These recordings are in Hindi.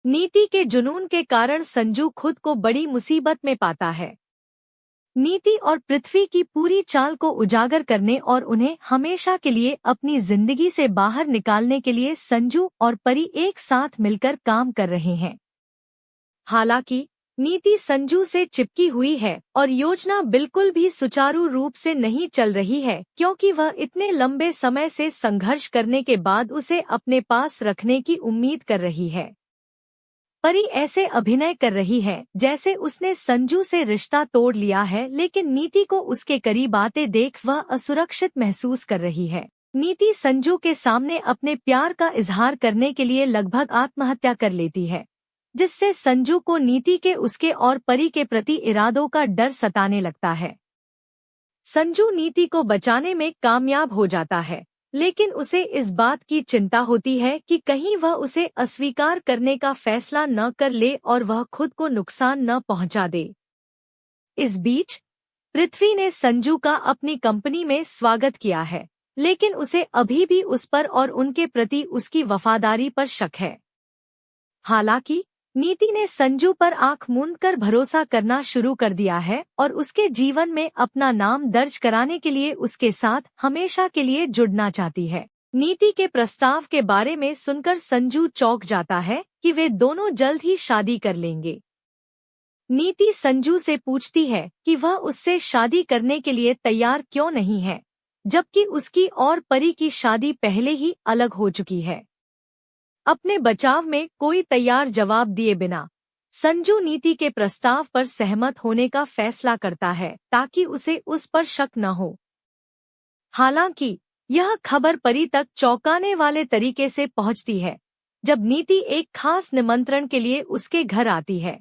नीति के जुनून के कारण संजू खुद को बड़ी मुसीबत में पाता है। नीति और पृथ्वी की पूरी चाल को उजागर करने और उन्हें हमेशा के लिए अपनी जिंदगी से बाहर निकालने के लिए संजू और परी एक साथ मिलकर काम कर रहे हैं। हालांकि नीति संजू से चिपकी हुई है और योजना बिल्कुल भी सुचारू रूप से नहीं चल रही है, क्योंकि वह इतने लंबे समय से संघर्ष करने के बाद उसे अपने पास रखने की उम्मीद कर रही है। परी ऐसे अभिनय कर रही है जैसे उसने संजू से रिश्ता तोड़ लिया है, लेकिन नीति को उसके करीब आते देख वह असुरक्षित महसूस कर रही है। नीति संजू के सामने अपने प्यार का इजहार करने के लिए लगभग आत्महत्या कर लेती है, जिससे संजू को नीति के उसके और परी के प्रति इरादों का डर सताने लगता है। संजू नीति को बचाने में कामयाब हो जाता है, लेकिन उसे इस बात की चिंता होती है कि कहीं वह उसे अस्वीकार करने का फैसला न कर ले और वह खुद को नुकसान न पहुंचा दे। इस बीच पृथ्वी ने संजू का अपनी कंपनी में स्वागत किया है, लेकिन उसे अभी भी उस पर और उनके प्रति उसकी वफादारी पर शक है। हालांकि नीति ने संजू पर आंख मूंदकर भरोसा करना शुरू कर दिया है और उसके जीवन में अपना नाम दर्ज कराने के लिए उसके साथ हमेशा के लिए जुड़ना चाहती है। नीति के प्रस्ताव के बारे में सुनकर संजू चौंक जाता है कि वे दोनों जल्द ही शादी कर लेंगे। नीति संजू से पूछती है कि वह उससे शादी करने के लिए तैयार क्यों नहीं है, जबकि उसकी और परी की शादी पहले ही अलग हो चुकी है। अपने बचाव में कोई तैयार जवाब दिए बिना संजू नीति के प्रस्ताव पर सहमत होने का फैसला करता है ताकि उसे उस पर शक न हो। हालांकि यह खबर परी तक चौंकाने वाले तरीके से पहुंचती है जब नीति एक खास निमंत्रण के लिए उसके घर आती है।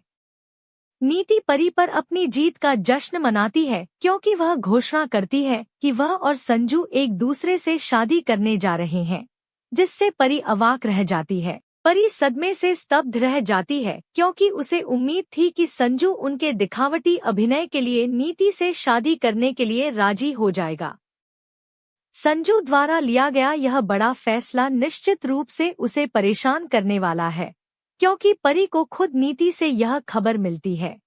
नीति परी पर अपनी जीत का जश्न मनाती है, क्योंकि वह घोषणा करती है कि वह और संजू एक दूसरे से शादी करने जा रहे हैं, जिससे परी अवाक रह जाती है। परी सदमे से स्तब्ध रह जाती है, क्योंकि उसे उम्मीद थी कि संजू उनके दिखावटी अभिनय के लिए नीति से शादी करने के लिए राजी हो जाएगा। संजू द्वारा लिया गया यह बड़ा फैसला निश्चित रूप से उसे परेशान करने वाला है, क्योंकि परी को खुद नीति से यह खबर मिलती है।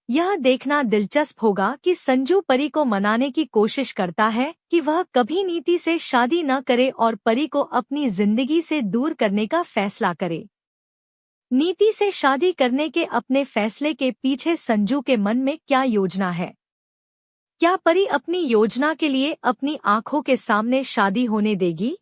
यह देखना दिलचस्प होगा कि संजू परी को मनाने की कोशिश करता है कि वह कभी नीति से शादी न करे और परी को अपनी जिंदगी से दूर करने का फैसला करे। नीति से शादी करने के अपने फैसले के पीछे संजू के मन में क्या योजना है? क्या परी अपनी योजना के लिए अपनी आंखों के सामने शादी होने देगी?